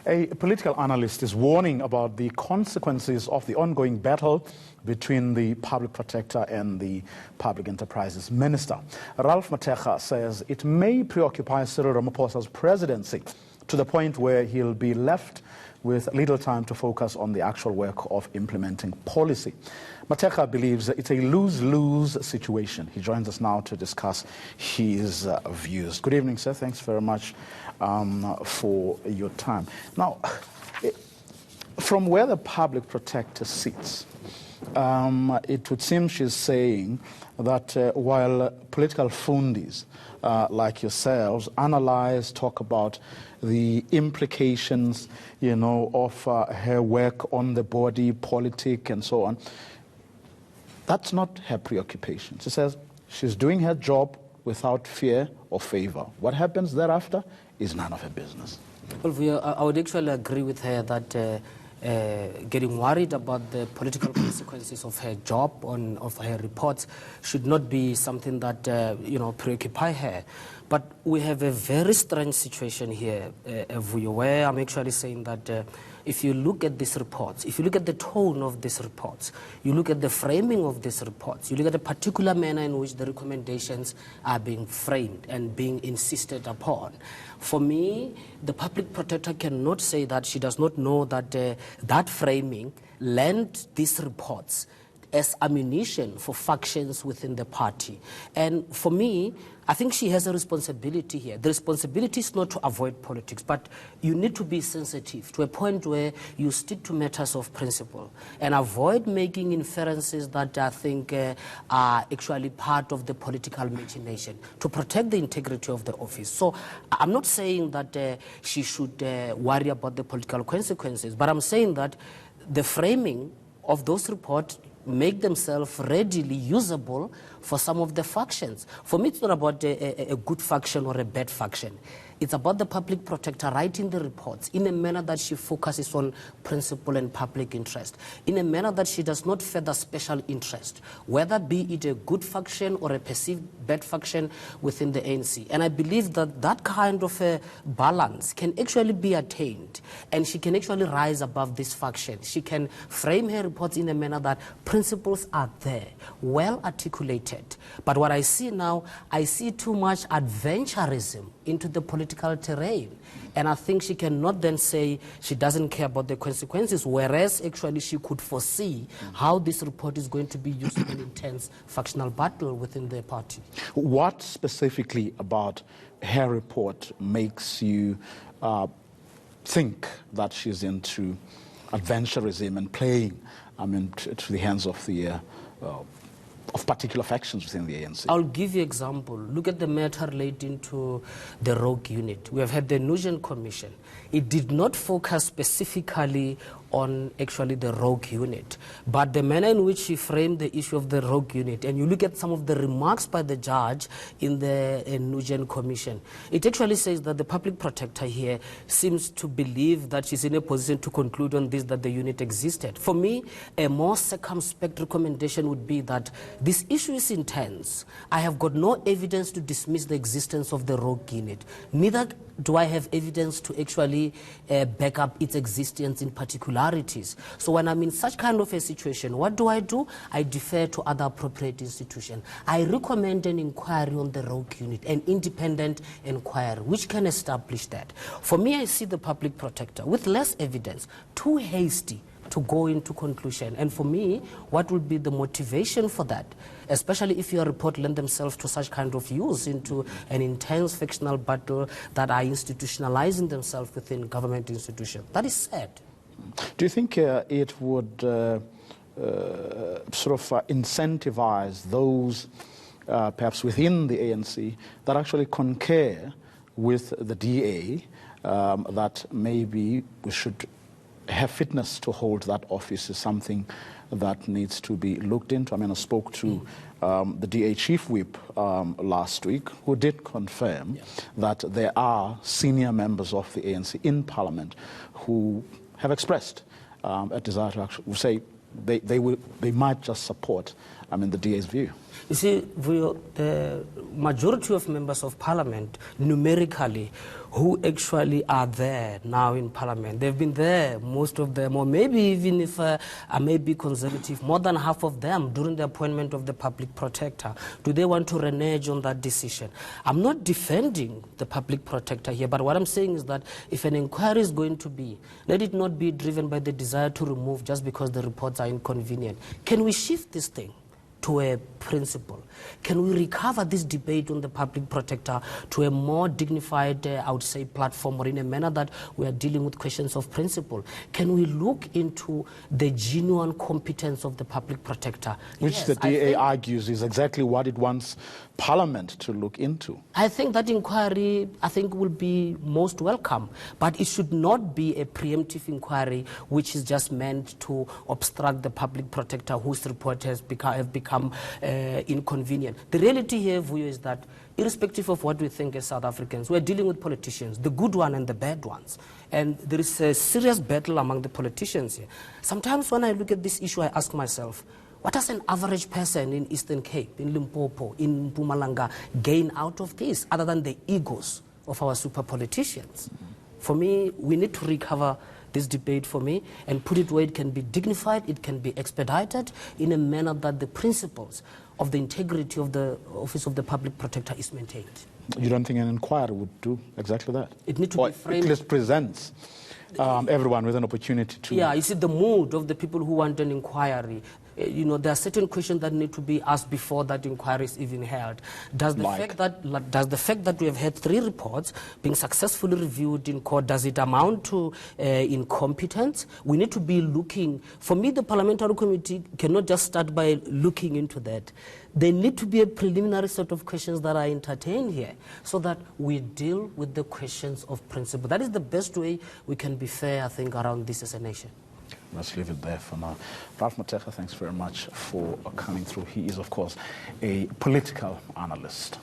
A political analyst is warning about the consequences of the ongoing battle between the public protector and the public enterprises minister. Ralph Mateja says it may preoccupy Cyril Ramaphosa's presidency to the point where he'll be left with little time to focus on the actual work of implementing policy. Mateja believes it's a lose-lose situation. He joins us now to discuss his views. Good evening, sir. Thanks very much for your time. Now, from where the public protector sits, it would seem she's saying that while political fundis like yourselves analyze, talk about the implications, of her work on the body politic and so on, that's not her preoccupation. She says she's doing her job without fear or favor. What happens thereafter is none of her business. Well, I would actually agree with her that getting worried about the political consequences of her job, of her reports, should not be something that preoccupy her. But we have a very strange situation here, where I'm actually saying that if you look at these reports, if you look at the tone of these reports, you look at the framing of these reports, you look at the particular manner in which the recommendations are being framed and being insisted upon. For me, the public protector cannot say that she does not know that that framing lent these reports as ammunition for factions within the party. And for me, I think she has a responsibility here. The responsibility is not to avoid politics, but you need to be sensitive to a point where you stick to matters of principle and avoid making inferences that I think are actually part of the political machination to protect the integrity of the office. So I'm not saying that she should worry about the political consequences, but I'm saying that the framing of those reports make themselves readily usable for some of the factions. For me, it's not about a good faction or a bad faction. It's about the public protector writing the reports in a manner that she focuses on principle and public interest, in a manner that she does not further special interest, whether be it a good faction or a perceived bad faction within the ANC. And I believe that that kind of a balance can actually be attained, and she can actually rise above this faction. She can frame her reports in a manner that principles are there, well articulated. But what I see now, I see too much adventurism into the political terrain. And I think she cannot then say she doesn't care about the consequences, whereas actually she could foresee how this report is going to be used in an intense factional battle within the party. What specifically about her report makes you think that she's into adventurism and playing to the hands of the of particular factions within the ANC? I'll give you an example. Look at the matter relating to the rogue unit. We have had the Nugent Commission. It did not focus specifically on actually the rogue unit, but the manner in which she framed the issue of the rogue unit, and you look at some of the remarks by the judge in the Nugent Commission, it actually says that the public protector here seems to believe that she's in a position to conclude on this, that the unit existed. For me, a more circumspect recommendation would be that this issue is intense. I have got no evidence to dismiss the existence of the rogue unit. Neither do I have evidence to actually back up its existence in particularities. So when I'm in such kind of a situation, what do? I defer to other appropriate institutions. I recommend an inquiry on the rogue unit, an independent inquiry, which can establish that. For me, I see the public protector with less evidence, too hasty to go into conclusion. And for me, what would be the motivation for that, especially if your report lend themselves to such kind of use into an intense factional battle that are institutionalizing themselves within government institutions? That is sad. Do you think it would incentivize those perhaps within the ANC that actually concur with the DA that maybe we should have fitness to hold that office is something that needs to be looked into? I mean, I spoke to the DA chief whip last week, who did confirm that there are senior members of the ANC in Parliament who have expressed a desire to actually say they might just support the DA's view? You see, the majority of members of parliament, numerically, who actually are there now in parliament, they've been there, most of them, or maybe even if I may be conservative, more than half of them during the appointment of the public protector. Do they want to renege on that decision? I'm not defending the public protector here, but what I'm saying is that if an inquiry is going to be, let it not be driven by the desire to remove just because the reports are inconvenient. Can we shift this thing to a principle? Can we recover this debate on the public protector to a more dignified, I would say, platform, or in a manner that we are dealing with questions of principle? Can we look into the genuine competence of the public protector? Which yes, the DA argues is exactly what it wants Parliament to look into. I think that inquiry, will be most welcome, but it should not be a preemptive inquiry which is just meant to obstruct the public protector whose report have become inconvenient. The reality here, Vuyo, is that irrespective of what we think as South Africans, we're dealing with politicians, the good ones and the bad ones. And there is a serious battle among the politicians here. Sometimes when I look at this issue, I ask myself, what does an average person in Eastern Cape, in Limpopo, in Mpumalanga gain out of this, other than the egos of our super politicians? For me, we need to recover this debate for me and put it where it can be dignified, it can be expedited in a manner that the principles of the integrity of the Office of the Public Protector is maintained. You don't think an inquiry would do exactly that? It needs to be framed. At least presents everyone with an opportunity to... Yeah, you see the mood of the people who want an inquiry. There are certain questions that need to be asked before that inquiry is even held. Does the fact that we have had 3 reports being successfully reviewed in court, does it amount to incompetence? We need to be looking. For me, the parliamentary committee cannot just start by looking into that. There need to be a preliminary set of questions that are entertained here so that we deal with the questions of principle. That is the best way we can be fair, I think, around this as a nation. Let's leave it there for now. Ralph Matekha, thanks very much for coming through. He is, of course, a political analyst.